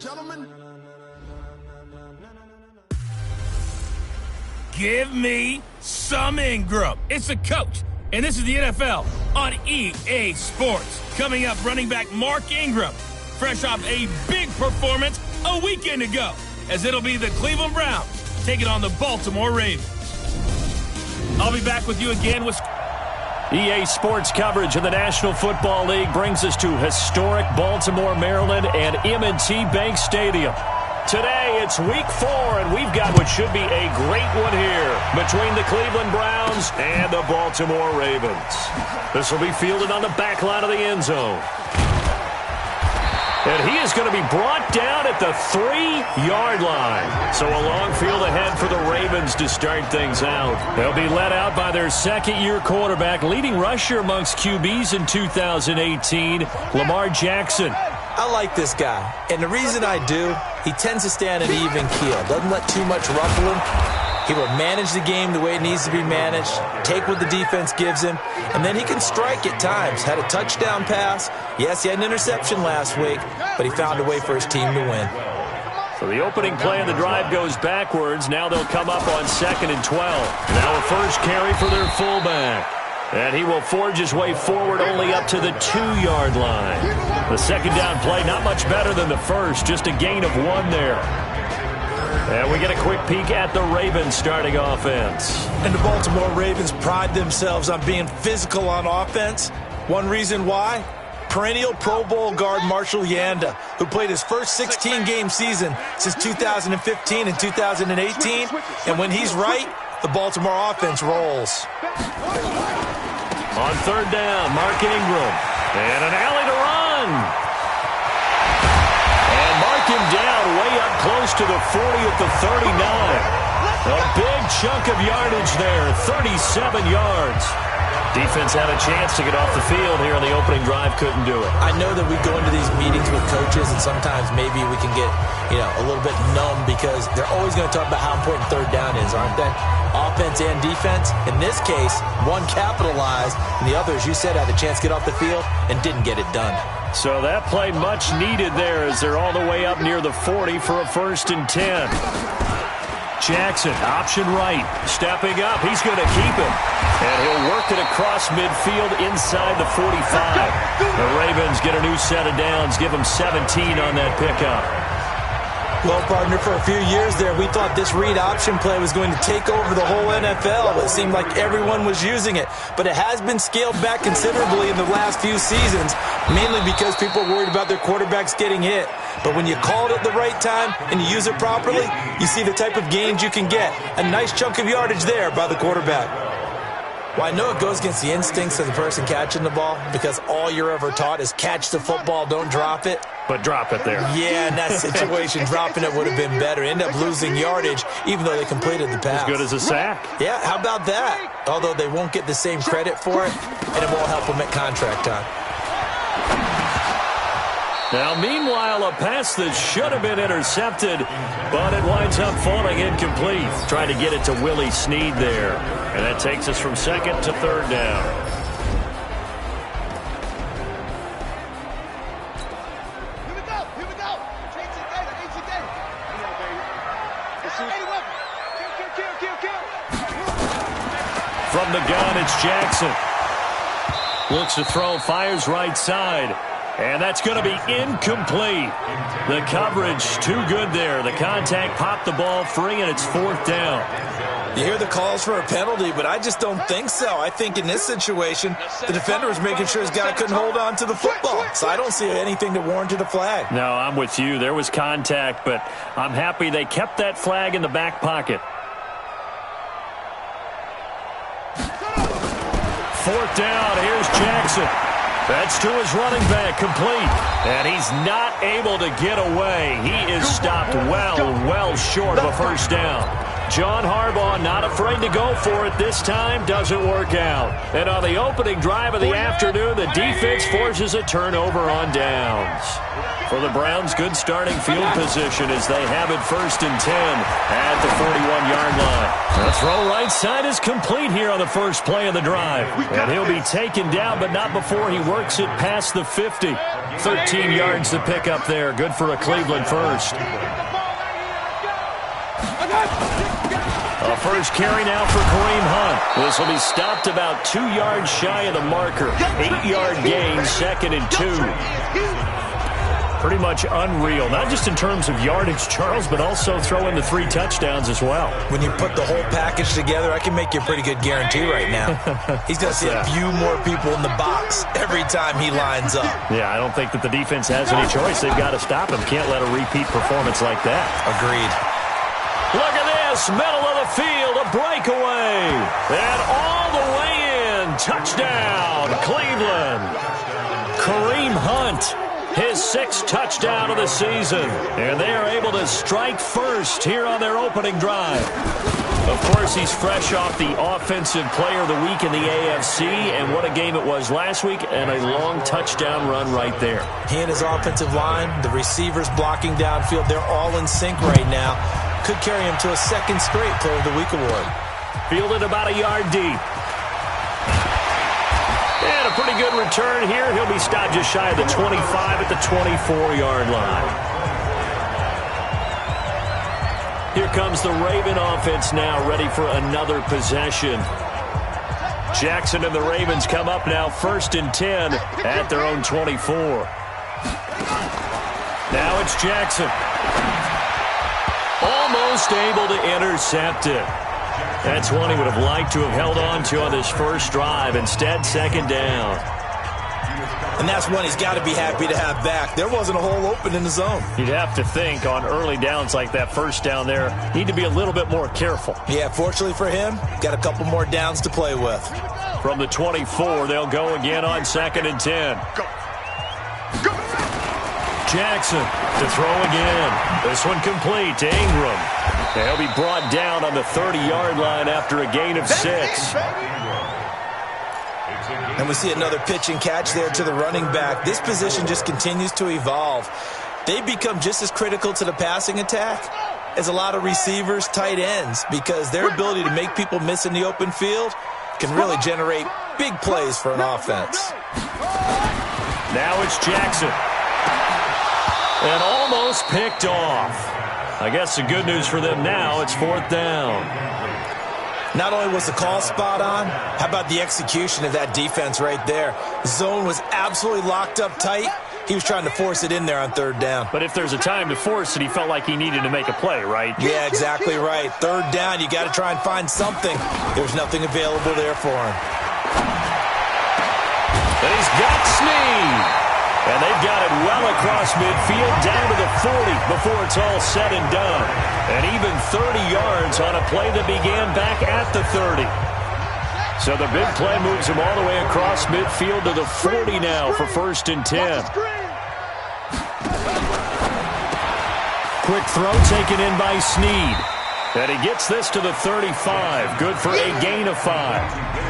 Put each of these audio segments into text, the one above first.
gentlemen. Give me some Ingram. It's the coach, and this is the NFL on EA Sports. Coming up, running back Mark Ingram, fresh off a big performance a weekend ago, as it'll be the Cleveland Browns taking on the Baltimore Ravens. I'll be back with you again with EA Sports coverage of the National Football League brings us to historic Baltimore, Maryland, and M&T Bank Stadium. Today, it's Week 4, and we've got what should be a great one here between the Cleveland Browns and the Baltimore Ravens. This will be fielded on the back line of the end zone. And he is going to be brought down at the 3-yard line. So a long field ahead for the Ravens to start things out. They'll be led out by their second-year quarterback, leading rusher amongst QBs in 2018, Lamar Jackson. I like this guy, and the reason I do, he tends to stay on an even keel. Doesn't let too much ruffle him. He will manage the game the way it needs to be managed, take what the defense gives him, and then he can strike at times. Had a touchdown pass. Yes, he had an interception last week, but he found a way for his team to win. So the opening play of the drive goes backwards. Now they'll come up on 2nd and 12. Now a first carry for their fullback. And he will forge his way forward only up to the 2-yard line. The second down play, not much better than the first, just a gain of 1 there. And we get a quick peek at the Ravens starting offense. And the Baltimore Ravens pride themselves on being physical on offense. One reason why? Perennial Pro Bowl guard Marshall Yanda, who played his first 16-game season since 2015 and 2018. And when he's right, the Baltimore offense rolls. On 3rd down, Mark Ingram. And an alley to run. And mark him down way up close to the 40 at the 39. A big chunk of yardage there, 37 yards. Defense had a chance to get off the field here on the opening drive, couldn't do it. I know that we go into these meetings with coaches, and sometimes maybe we can get, a little bit numb because they're always going to talk about how important 3rd down is, aren't they? Offense and defense. In this case, one capitalized, and the other, as you said, had a chance to get off the field and didn't get it done. So that play much needed there as they're all the way up near the 40 for a 1st and 10. Jackson, option right, stepping up. He's going to keep it. And he'll work it across midfield inside the 45. The Ravens get a new set of downs, give them 17 on that pickup. Well, partner, for a few years there, we thought this read option play was going to take over the whole NFL. It seemed like everyone was using it. But it has been scaled back considerably in the last few seasons, mainly because people are worried about their quarterbacks getting hit. But when you call it at the right time and you use it properly, you see the type of gains you can get. A nice chunk of yardage there by the quarterback. Well, I know it goes against the instincts of the person catching the ball because all you're ever taught is catch the football, don't drop it. But drop it there. Yeah, in that situation, dropping it would have been better. End up losing yardage, even though they completed the pass. As good as a sack. Yeah, how about that? Although they won't get the same credit for it, and it won't help them at contract time. Now, meanwhile, a pass that should have been intercepted, but it winds up falling incomplete. Trying to get it to Willie Snead there. And that takes us from 2nd to 3rd down. Here we go. Change the data. From the gun, it's Jackson. Looks to throw, fires right side. And that's going to be incomplete. The coverage too good there. The contact popped the ball free, and it's 4th down. You hear the calls for a penalty, but I just don't think so. I think in this situation, the defender was making sure his guy couldn't hold on to the football. So I don't see anything that warranted a flag. No, I'm with you. There was contact, but I'm happy they kept that flag in the back pocket. 4th down. Here's Jackson. That's to his running back, complete. And he's not able to get away. He is stopped well short of a 1st down. John Harbaugh not afraid to go for it this time. Doesn't work out. And on the opening drive of the afternoon, the defense forces a turnover on downs. For the Browns, good starting field position as they have it 1st and 10 at the 41-yard line. The throw right side is complete here on the first play of the drive. And he'll be taken down, but not before he works it past the 50. 13 yards to pick up there. Good for a Cleveland first. A first carry now for Kareem Hunt. This will be stopped about 2 yards shy of the marker. 8-yard gain, 2nd and 2. Pretty much unreal, not just in terms of yardage, Charles, but also throw in the 3 touchdowns as well. When you put the whole package together, I can make you a pretty good guarantee right now. He's going to see a few more people in the box every time he lines up. Yeah, I don't think that the defense has any choice. They've got to stop him. Can't let a repeat performance like that. Agreed. Look at this, middle of the field, a breakaway. And all the way in, touchdown, Cleveland. Kareem Hunt. His 6th touchdown of the season. And they are able to strike first here on their opening drive. Of course, he's fresh off the Offensive Player of the Week in the AFC. And what a game it was last week, and a long touchdown run right there. He and his offensive line, the receivers blocking downfield, they're all in sync right now. Could carry him to a 2nd straight Player of the Week award. Fielded about a yard deep. And a pretty good return here. He'll be stopped just shy of the 25 at the 24-yard line. Here comes the Raven offense now, ready for another possession. Jackson and the Ravens come up now 1st and 10 at their own 24. Now it's Jackson. Almost able to intercept it. That's one he would have liked to have held on to on this first drive. Instead, 2nd down. And that's one he's got to be happy to have back. There wasn't a hole open in the zone. You'd have to think on early downs like that first down there, need to be a little bit more careful. Yeah, fortunately for him, got a couple more downs to play with. From the 24, they'll go again on 2nd and 10. Jackson to throw again. This one complete to Ingram. He'll be brought down on the 30-yard line after a gain of 6. And we see another pitch and catch there to the running back. This position just continues to evolve. They become just as critical to the passing attack as a lot of receivers, tight ends, because their ability to make people miss in the open field can really generate big plays for an offense. Now it's Jackson. And almost picked off. I guess the good news for them now, it's 4th down. Not only was the call spot on, how about the execution of that defense right there? Zone was absolutely locked up tight. He was trying to force it in there on 3rd down. But if there's a time to force it, he felt like he needed to make a play, right? Yeah, exactly right. 3rd down, you got to try and find something. There's nothing available there for him. And he's got Snead. And they've got it well across midfield, down to the 40 before it's all said and done. And even 30 yards on a play that began back at the 30. So the big play moves him all the way across midfield to the 40 now for 1st and 10. Quick throw taken in by Snead. And he gets this to the 35. Good for a gain of 5.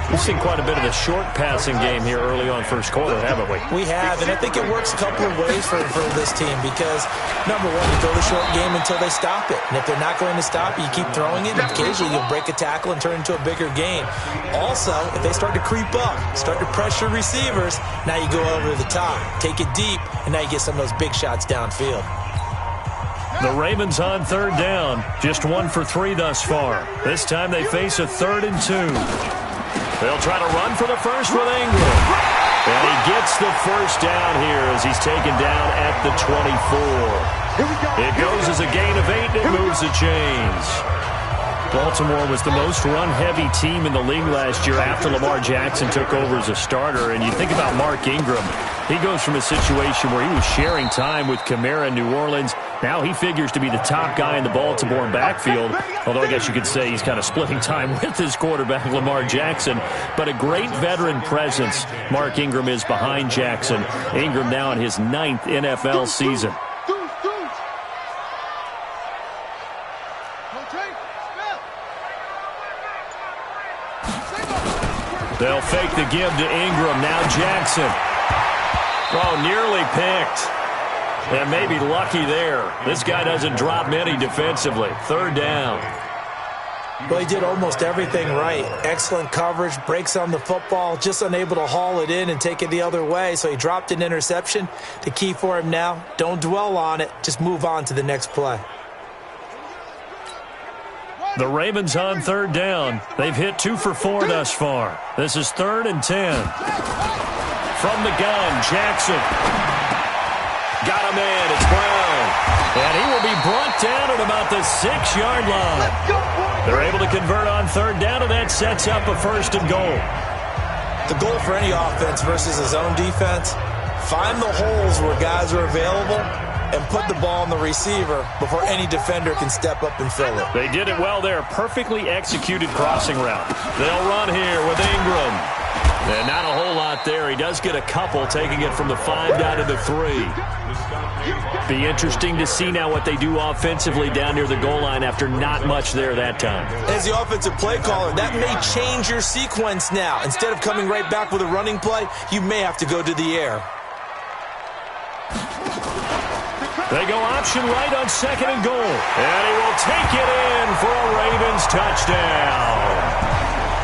We've seen quite a bit of the short passing game here early on first quarter, haven't we? We have, and I think it works a couple of ways for this team because, number one, you throw the short game until they stop it. And if they're not going to stop it, you keep throwing it, and occasionally you'll break a tackle and turn it into a bigger gain. Also, if they start to creep up, start to pressure receivers, now you go over the top, take it deep, and now you get some of those big shots downfield. The Ravens on 3rd down, just 1 for 3 thus far. This time they face a 3rd and 2. They'll try to run for the first with Ingram. And he gets the first down here as he's taken down at the 24. It goes as a gain of 8, and it moves the chains. Baltimore was the most run-heavy team in the league last year after Lamar Jackson took over as a starter. And you think about Mark Ingram, he goes from a situation where he was sharing time with Kamara in New Orleans. Now he figures to be the top guy in the Baltimore backfield, although I guess you could say he's kind of splitting time with his quarterback, Lamar Jackson. But a great veteran presence Mark Ingram is behind Jackson. Ingram now in his 9th NFL season. They'll fake the give to Ingram. Now Jackson. Oh, nearly picked. And maybe lucky there. This guy doesn't drop many defensively. Third down. Well, he did almost everything right. Excellent coverage, breaks on the football, just unable to haul it in and take it the other way. So he dropped an interception. The key for him now, don't dwell on it. Just move on to the next play. The Ravens on third down. They've hit 2 for 4 thus far. This is 3rd and 10. From the gun, Jackson. Got a man. It's Brown. And he will be brought down at about the 6-yard line. They're able to convert on third down, and that sets up a 1st and goal. The goal for any offense versus his own defense, find the holes where guys are available and put the ball on the receiver before any defender can step up and fill it. They did it well there. Perfectly executed crossing route. They'll run here with Ingram. And not a whole lot there. He does get a couple, taking it from the 5 down to the 3. Be interesting to see now what they do offensively down near the goal line after not much there that time. As the offensive play caller, that may change your sequence now. Instead of coming right back with a running play, you may have to go to the air. They go option right on 2nd and goal. And he will take it in for a Ravens touchdown.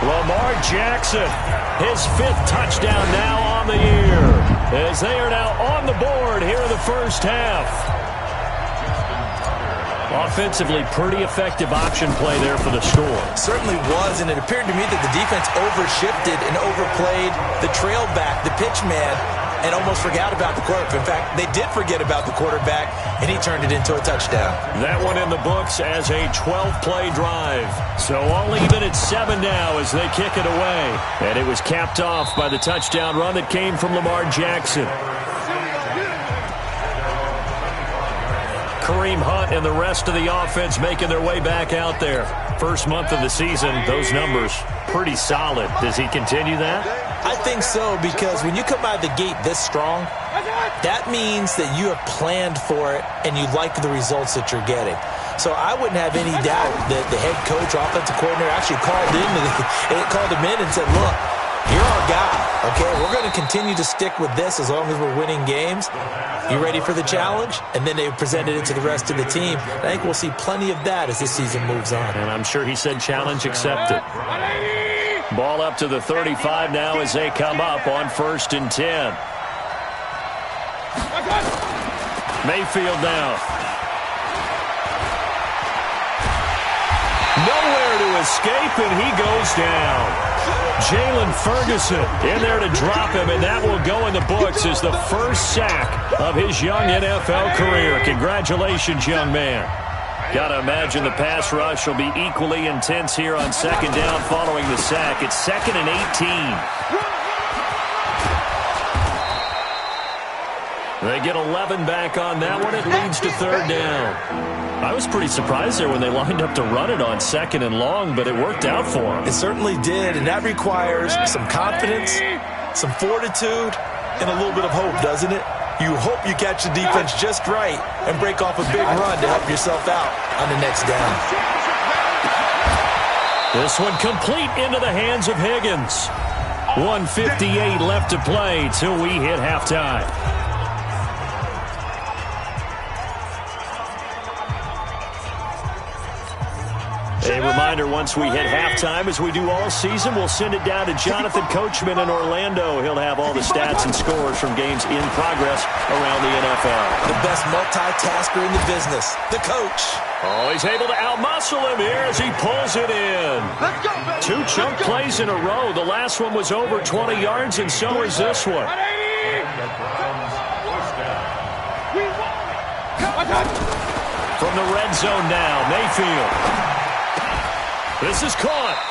Lamar Jackson, his 5th touchdown now on the year, as they are now on the board here in the first half. Offensively, pretty effective option play there for the score. Certainly was, and it appeared to me that the defense overshifted and overplayed the trail back, the pitch man, and almost forgot about the quarterback. In fact, they did forget about the quarterback, and he turned it into a touchdown. That one in the books as a 12-play drive. So only even at 7 now as they kick it away. And it was capped off by the touchdown run that came from Lamar Jackson. Kareem Hunt and the rest of the offense making their way back out there. First month of the season, those numbers pretty solid. Does he continue that? I think so, because when you come out of the gate this strong, that means that you have planned for it and you like the results that you're getting. So I wouldn't have any doubt that the head coach, offensive coordinator, actually called him in and said, look, you're our guy, okay? We're going to continue to stick with this as long as we're winning games. You ready for the challenge? And then they presented it to the rest of the team. I think we'll see plenty of that as this season moves on. And I'm sure he said challenge accepted. Ball up to the 35 now as they come up on 1st and 10. Mayfield now. Nowhere to escape, and he goes down. Jalen Ferguson in there to drop him, and that will go in the books as the first sack of his young NFL career. Congratulations, young man. Got to imagine the pass rush will be equally intense here on 2nd down following the sack. It's 2nd and 18. They get 11 back on that one. It leads to 3rd down. I was pretty surprised there when they lined up to run it on 2nd and long, but it worked out for them. It certainly did, and that requires some confidence, some fortitude, and a little bit of hope, doesn't it? You hope you catch the defense just right and break off a big run to help yourself out on the next down. This one complete into the hands of Higgins. 1:58 left to play till we hit halftime. A reminder, once we hit halftime, as we do all season, we'll send it down to Jonathan Coachman in Orlando. He'll have all the stats and scores from games in progress around the NFL. The best multitasker in the business, the coach. Oh, he's able to outmuscle him here as he pulls it in. 2 chunk plays in a row. The last one was over 20 yards, and so is this one. From the red zone now, Mayfield. This is caught.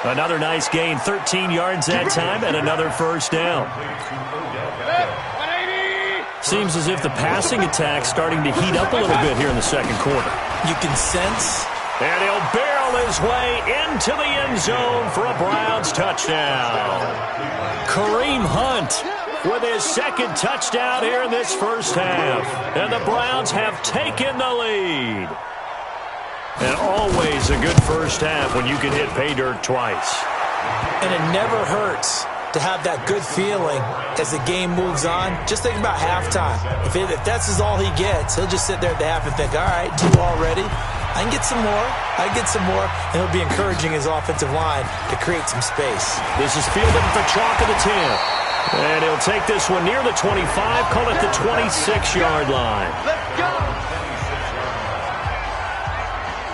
Another nice gain, 13 yards that time, and another first down. Seems as if the passing attack's starting to heat up a little bit here in the second quarter. You can sense. And he'll barrel his way into the end zone for a Browns touchdown. Kareem Hunt with his 2nd touchdown here in this first half. And the Browns have taken the lead. And always a good first half when you can hit pay dirt twice. And it never hurts to have that good feeling as the game moves on. Just think about halftime. If that's all he gets, he'll just sit there at the half and think, all right, 2 already. I can get some more. And he'll be encouraging his offensive line to create some space. This is fielded for chalk of the 10. And he'll take this one near the 25, call it the 26-yard line. Let's go!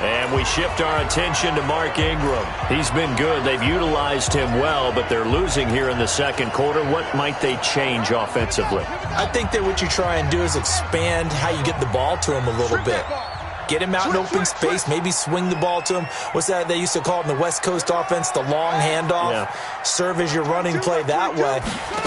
And we shift our attention to Mark Ingram. He's been good. They've utilized him well, but they're losing here in the second quarter. What might they change offensively? I think that what you try and do is expand how you get the ball to him a little bit. Get him out in open space, maybe swing the ball to him. What's that they used to call it in the West Coast offense, the long handoff? Yeah. Serve as your running play that way,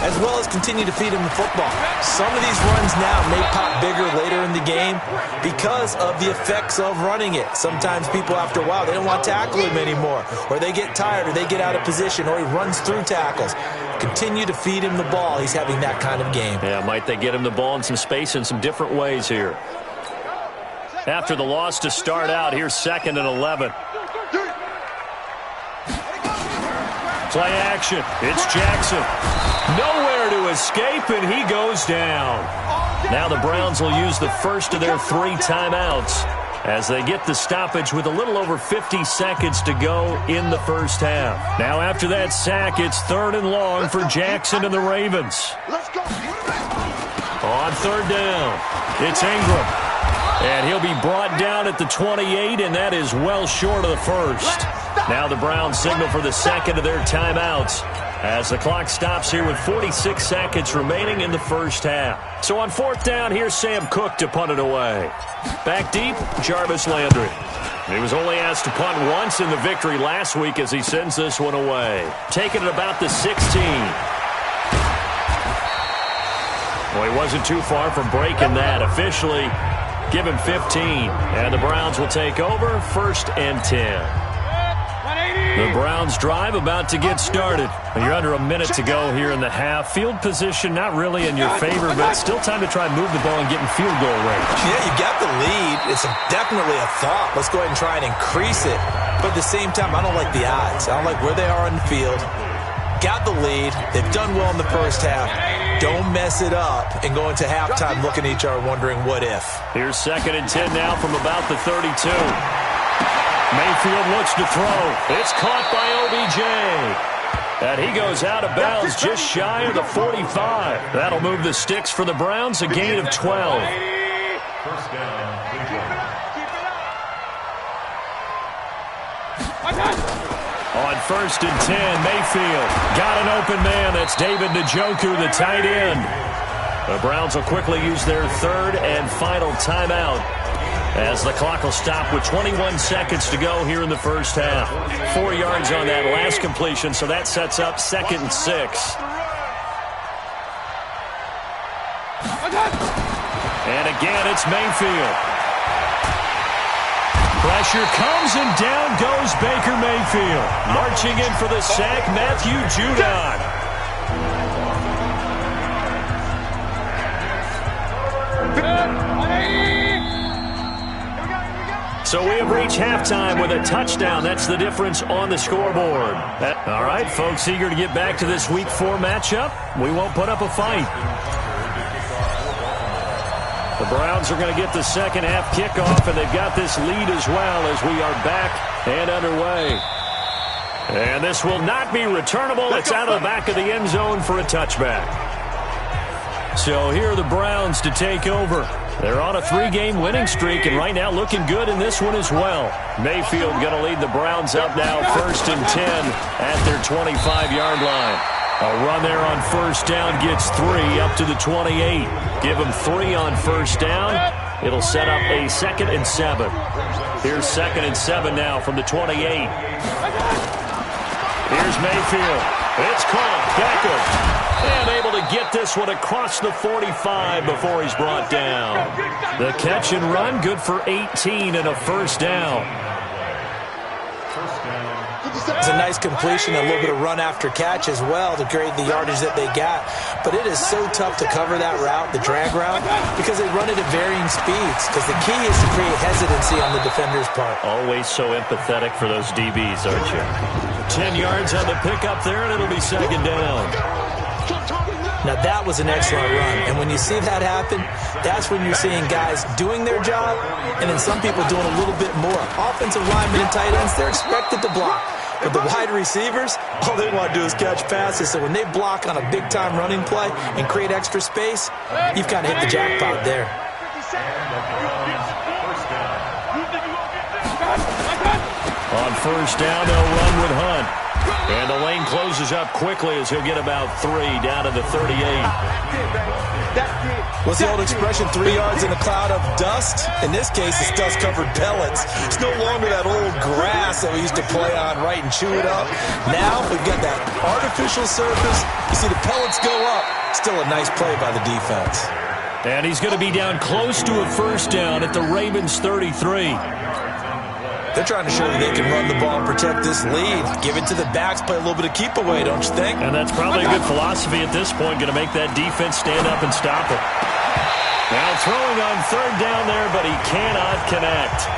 as well as continue to feed him the football. Some of these runs now may pop bigger later in the game because of the effects of running it. Sometimes people, after a while, they don't want to tackle him anymore, or they get tired, or they get out of position, or he runs through tackles. Continue to feed him the ball. He's having that kind of game. Yeah, might they get him the ball in some space in some different ways here. After the loss to start out, here's 2nd and 11. Play action. It's Jackson. Nowhere to escape, and he goes down. Now the Browns will use the first of their 3 timeouts as they get the stoppage with a little over 50 seconds to go in the first half. Now after that sack, it's 3rd and long for Jackson and the Ravens. On 3rd down, it's Ingram. And he'll be brought down at the 28, and that is well short of the first. Now the Browns signal for the second of their timeouts as the clock stops here with 46 seconds remaining in the first half. So on 4th down, here's Sam Cook to punt it away. Back deep, Jarvis Landry. He was only asked to punt once in the victory last week as he sends this one away. Taking it about the 16. Well, he wasn't too far from breaking that. Officially, give him 15, and the Browns will take over 1st and 10. The Browns drive about to get started. You're under a minute to go here in the half. Field position not really in your favor, but still time to try and move the ball and get in field goal range. Yeah, you got the lead. It's definitely a thought. Let's go ahead and try and increase it. But at the same time, I don't like the odds. I don't like where they are on the field. Got the lead. They've done well in the first half. Don't mess it up and go into halftime looking at each other wondering what if. Here's 2nd and 10 now from about the 32. Mayfield looks to throw. It's caught by OBJ. And he goes out of bounds just shy of the 45. That'll move the sticks for the Browns, a gain of 12. First down. On 1st and 10, Mayfield got an open man. That's David Njoku, the tight end. The Browns will quickly use their 3rd and final timeout as the clock will stop with 21 seconds to go here in the first half. 4 yards on that last completion, so that sets up 2nd and 6. And again, it's Mayfield. Pressure comes, and down goes Baker Mayfield. Marching in for the sack, Matthew Judon. So we have reached halftime with a touchdown. That's the difference on the scoreboard. All right, folks, eager to get back to this Week 4 matchup. We won't put up a fight. The Browns are going to get the second half kickoff, and they've got this lead as well as we are back and underway. And this will not be returnable. It's out of the back of the end zone for a touchback. So here are the Browns to take over. They're on a 3-game winning streak, and right now looking good in this one as well. Mayfield going to lead the Browns up now 1st and 10 at their 25-yard line. A run there on 1st down gets 3 up to the 28. Give them 3 on 1st down. It'll set up a 2nd and 7. Here's 2nd and 7 now from the 28. Here's Mayfield. It's caught. Beckham. And able to get this one across the 45 before he's brought down. The catch and run good for 18 and a 1st down. It's a nice completion, a little bit of run after catch as well to create the yardage that they got. But it is so tough to cover that route, the drag route, because they run it at varying speeds. Because the key is to create hesitancy on the defender's part. Always so empathetic for those DBs, aren't you? 10 yards on the pickup there, and it'll be second down. Now, that was an excellent run. And when you see that happen, that's when you're seeing guys doing their job and then some people doing a little bit more. Offensive linemen and tight ends, they're expected to block. But the wide receivers, all they want to do is catch passes. So when they block on a big-time running play and create extra space, you've kind of hit the jackpot there. On first down, they'll run with Hunt. And the lane closes up quickly as he'll get about 3 down to the 38. What's the old expression, 3 yards in a cloud of dust? In this case, it's dust-covered pellets. It's no longer that old grass that we used to play on, right, and chew it up. Now we've got that artificial surface. You see the pellets go up. Still a nice play by the defense. And he's going to be down close to a first down at the Ravens' 33. They're trying to show that they can run the ball and protect this lead. Give it to the backs, play a little bit of keep away, don't you think? And that's probably a good philosophy at this point, going to make that defense stand up and stop it. Now throwing on third down there, but he cannot connect.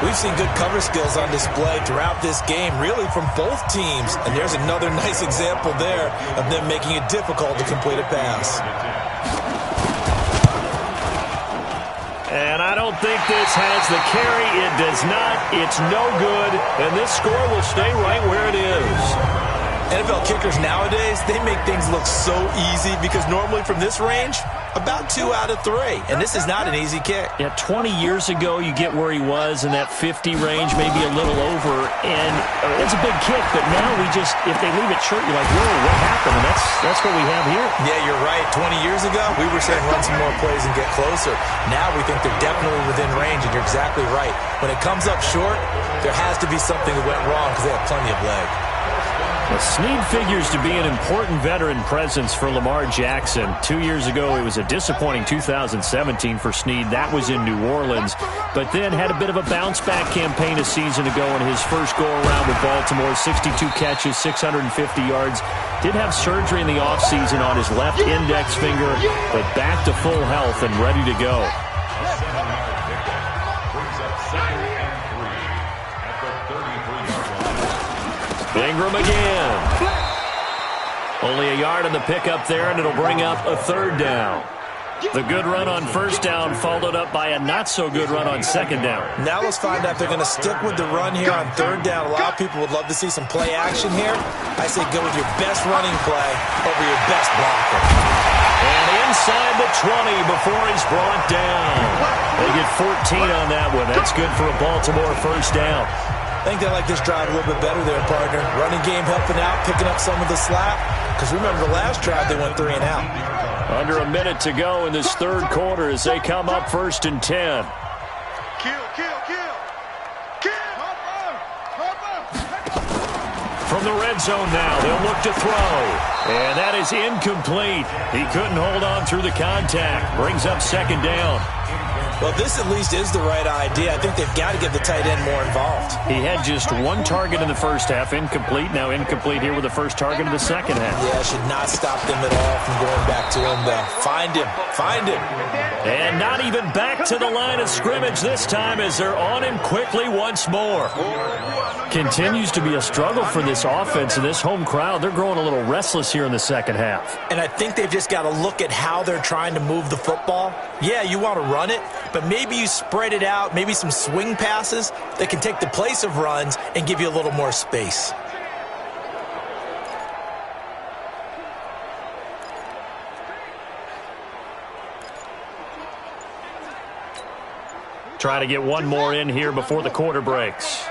We've seen good cover skills on display throughout this game, really from both teams. And there's another nice example there of them making it difficult to complete a pass. And I don't think this has the carry. It does not. It's no good. And this score will stay right where it is. NFL kickers nowadays, they make things look so easy because normally from this range, about 2 out of 3. And this is not an easy kick. Yeah, 20 years ago, you get where he was in that 50 range, maybe a little over. And it's a big kick, but now we just, if they leave it short, you're like, whoa, what happened? And that's what we have here. Yeah, you're right. 20 years ago, we were saying run some more plays and get closer. Now we think they're definitely within range, and you're exactly right. When it comes up short, there has to be something that went wrong because they have plenty of leg. Well, Snead figures to be an important veteran presence for Lamar Jackson. 2 years ago, it was a disappointing 2017 for Snead. That was in New Orleans. But then had a bit of a bounce-back campaign a season ago in his first go-around with Baltimore. 62 catches, 650 yards. Did have surgery in the offseason on his left index finger, but back to full health and ready to go. Ingram again. Only a yard on the pickup there, and it'll bring up a third down. The good run on first down followed up by a not-so-good run on second down. Now let's find out if they're going to stick with the run here on third down. A lot of people would love to see some play action here. I say go with your best running play over your best blocker. And inside the 20 before he's brought down. They get 14 on that one. That's good for a Baltimore first down. I think they like this drive a little bit better there, partner. Running game helping out, picking up some of the slack. Because remember, the last drive they went 3 and out. Under a minute to go in this third quarter as they come up first and 10. From the red zone now, they'll look to throw. And that is incomplete. He couldn't hold on through the contact. Brings up second down. Well, this at least is the right idea. I think they've got to get the tight end more involved. He had just 1 target in the first half, incomplete. Now incomplete here with the first target in the second half. Yeah, should not stop them at all from going back to him, though. Find him. And not even back to the line of scrimmage this time as they're on him quickly once more. Continues to be a struggle for this offense and this home crowd. They're growing a little restless here in the second half. And I think they've just got to look at how they're trying to move the football. Yeah, you want to run it, but maybe you spread it out, maybe some swing passes that can take the place of runs and give you a little more space. Try to get one more in here before the quarter breaks.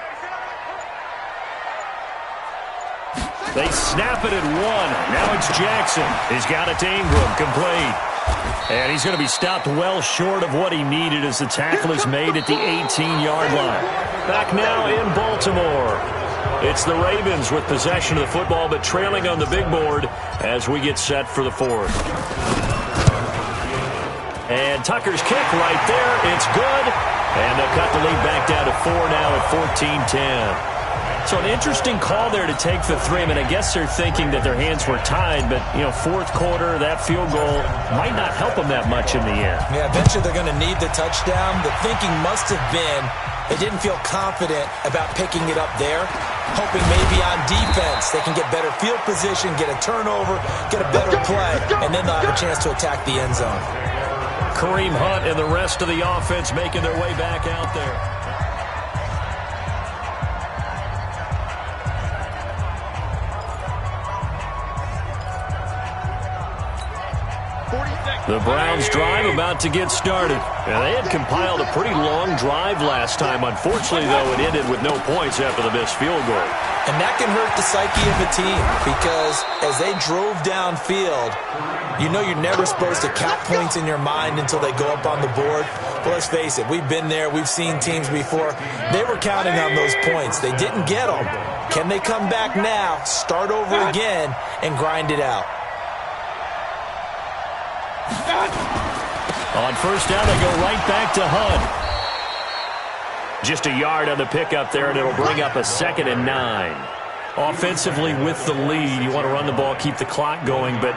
They snap it at 1. Now it's Jackson. He's got it to Ingram, complete. And he's going to be stopped well short of what he needed as the tackle is made at the 18-yard line. Back now in Baltimore. It's the Ravens with possession of the football, but trailing on the big board as we get set for the fourth. And Tucker's kick right there. It's good. And they'll cut the lead back down to 4 now at 14-10. So an interesting call there to take the 3. I mean, I guess they're thinking that their hands were tied, but, you know, fourth quarter, that field goal might not help them that much in the end. Yeah, eventually they're going to need the touchdown. The thinking must have been They didn't feel confident about picking it up there, hoping maybe on defense they can get better field position, get a turnover, get a better play, and then they'll have a chance to attack the end zone. Kareem Hunt and the rest of the offense making their way back out there. The Browns drive about to get started. And they had compiled a pretty long drive last time. Unfortunately, though, it ended with no points after the missed field goal. And that can hurt the psyche of a team because as they drove downfield, you know you're never supposed to count points in your mind until they go up on the board. But let's face it, we've been there. We've seen teams before. They were counting on those points. They didn't get them. Can they come back now, start over again, and grind it out? On first down, they go right back to Hunt. Just a yard on the pickup there, and it'll bring up a 2nd and 9. Offensively with the lead, you want to run the ball, keep the clock going, but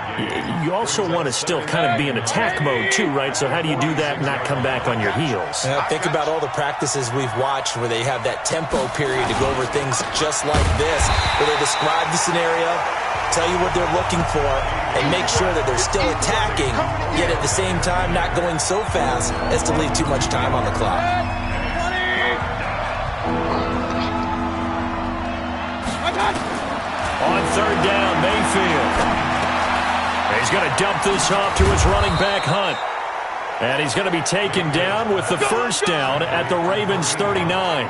you also want to still kind of be in attack mode too, right? So how do you do that and not come back on your heels? Think about all the practices we've watched where they have that tempo period to go over things just like this, where they describe the scenario, tell you what they're looking for, and make sure that they're still attacking, yet at the same time not going so fast as to leave too much time on the clock. On third down, Mayfield. He's going to dump this off to his running back, Hunt. And he's going to be taken down with the first down at the Ravens' 39.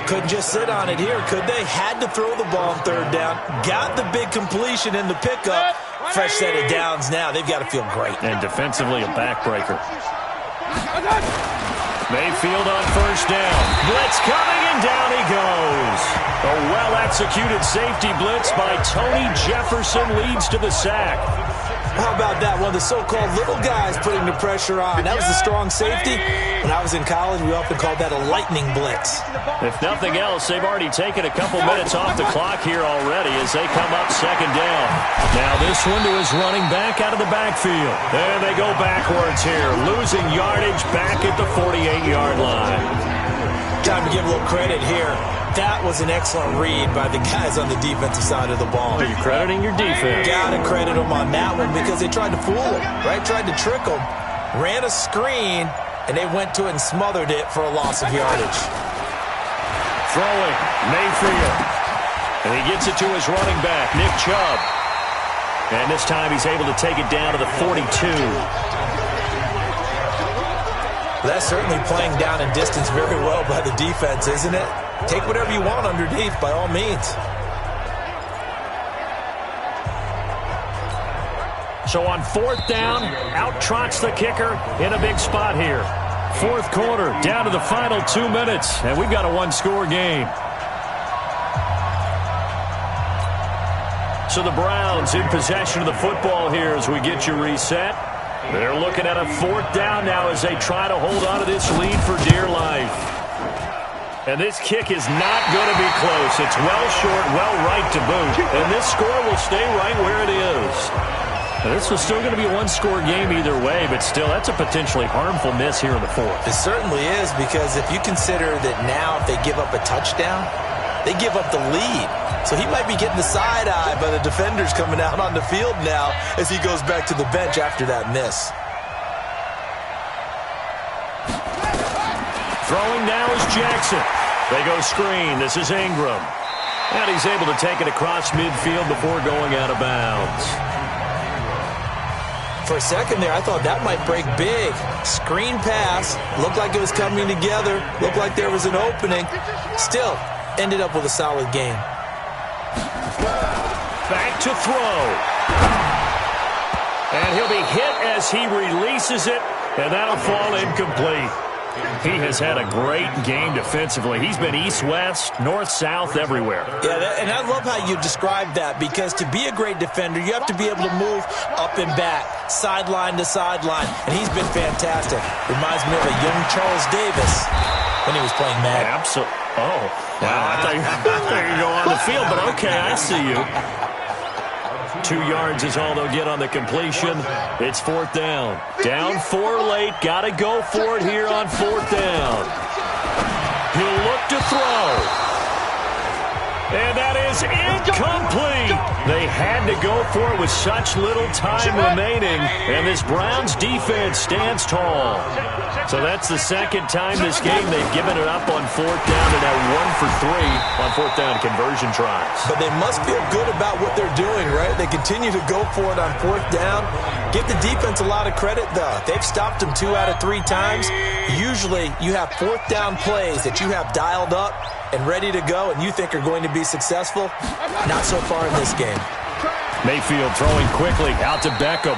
Couldn't just sit on it here, could they? Had to throw the ball on third down. Got the big completion in the pickup. Fresh set of downs now. They've got to feel great. And defensively, a backbreaker. Mayfield on first down. Blitz coming, and down he goes. A well-executed safety blitz by Tony Jefferson leads to the sack. How about that? One of the so-called little guys putting the pressure on. That was a strong safety. When I was in college, we often called that a lightning blitz. If nothing else, they've already taken a couple minutes off the clock here already as they come up second down. Now this one to his running back out of the backfield. And they go backwards here, losing yardage back at the 48-yard line. Time to give a little credit here. That was an excellent read by the guys on the defensive side of the ball. Are you crediting your defense? Gotta credit them on that one because they tried to fool them, right? Tried to trick them. Ran a screen, and they went to it and smothered it for a loss of yardage. Throwing, Mayfield. And he gets it to his running back, Nick Chubb. And this time he's able to take it down to the 42. That's certainly playing down in distance very well by the defense, isn't it? Take whatever you want underneath, by all means. So on fourth down, out trots the kicker in a big spot here. Fourth quarter, down to the final 2 minutes, and we've got a one-score game. So the Browns in possession of the football here as we get you reset. They're looking at a fourth down now as they try to hold on to this lead for dear life. And this kick is not going to be close. It's well short, well right to boot. And this score will stay right where it is. Now, this was still going to be a one-score game either way, but still, that's a potentially harmful miss here in the fourth. It certainly is, because if you consider that now if they give up a touchdown, they give up the lead. So he might be getting the side-eye by the defenders coming out on the field now as he goes back to the bench after that miss. Throwing now is Jackson. They go screen. This is Ingram. And he's able to take it across midfield before going out of bounds. For a second there, I thought that might break big. Screen pass. Looked like it was coming together. Looked like there was an opening. Still, ended up with a solid game. Back to throw. And he'll be hit as he releases it. And that'll fall incomplete. He has had a great game defensively. He's been east-west, north-south, everywhere. Yeah, and I love how you describe that, because to be a great defender, you have to be able to move up and back, sideline to sideline, and he's been fantastic. Reminds me of a young Charles Davis when he was playing Madden. Absolutely. Oh, wow. I thought you were going to go on the field, but okay, I see you. 2 yards is all they'll get on the completion. It's 4th down. Down 4 late. Got to go for it here on 4th down. He'll look to throw. And that is incomplete. They had to go for it with such little time remaining. And this Browns defense stands tall. So that's the second time this game they've given it up on 4th down and now 1 for 3 on 4th down conversion tries. But they must feel good about what they're doing, right? They continue to go for it on 4th down. Give the defense a lot of credit, though. They've stopped them 2 out of 3 times. Usually you have 4th down plays that you have dialed up and ready to go and you think are going to be successful. Not so far in this game. Mayfield throwing quickly out to Beckham.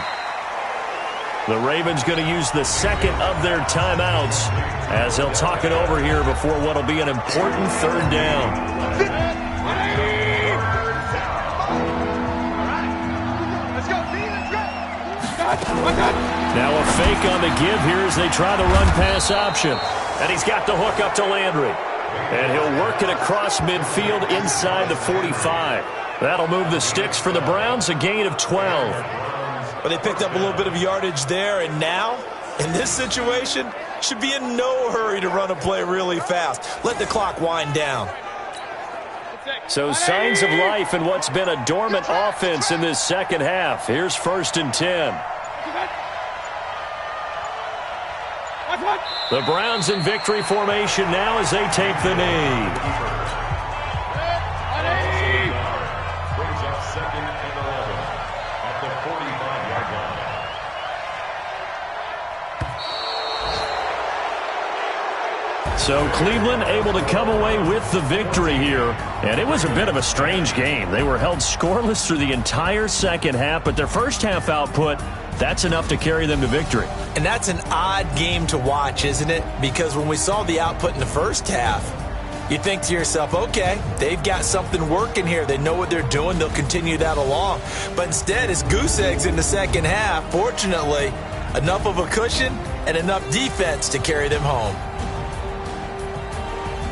The Ravens going to use the second of their timeouts as they'll talk it over here before what will be an important 3rd down. Now a fake on the give here as they try the run-pass option. And he's got the hook up to Landry. And he'll work it across midfield inside the 45. That'll move the sticks for the Browns, a gain of 12. But they picked up a little bit of yardage there, and now, in this situation, should be in no hurry to run a play really fast. Let the clock wind down. So signs of life in what's been a dormant offense in this second half. Here's 1st and 10. The Browns in victory formation now as they take the knee. So Cleveland able to come away with the victory here. And it was a bit of a strange game. They were held scoreless through the entire second half, but their first half output, that's enough to carry them to victory. And that's an odd game to watch, isn't it? Because when we saw the output in the first half, you think to yourself, okay, they've got something working here. They know what they're doing. They'll continue that along. But instead, it's goose eggs in the second half. Fortunately, enough of a cushion and enough defense to carry them home.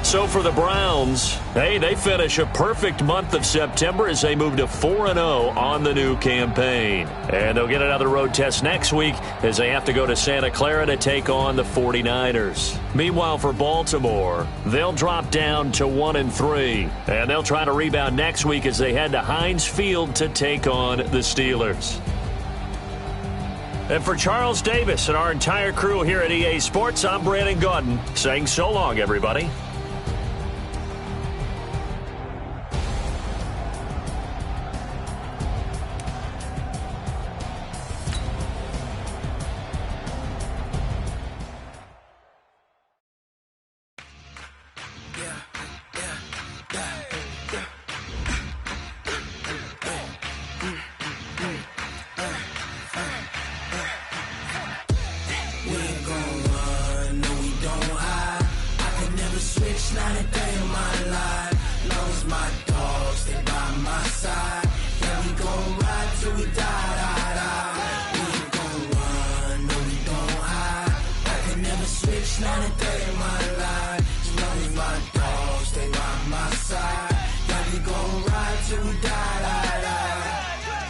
So for the Browns, hey, they finish a perfect month of September as they move to 4-0 on the new campaign. And they'll get another road test next week as they have to go to Santa Clara to take on the 49ers. Meanwhile, for Baltimore, they'll drop down to 1-3. And they'll try to rebound next week as they head to Heinz Field to take on the Steelers. And for Charles Davis and our entire crew here at EA Sports, I'm Brandon Gaudin saying so long, everybody.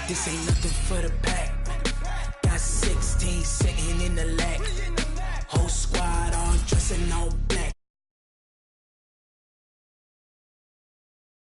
This ain't nothing for the pack. Got 16 sitting in the lag. Whole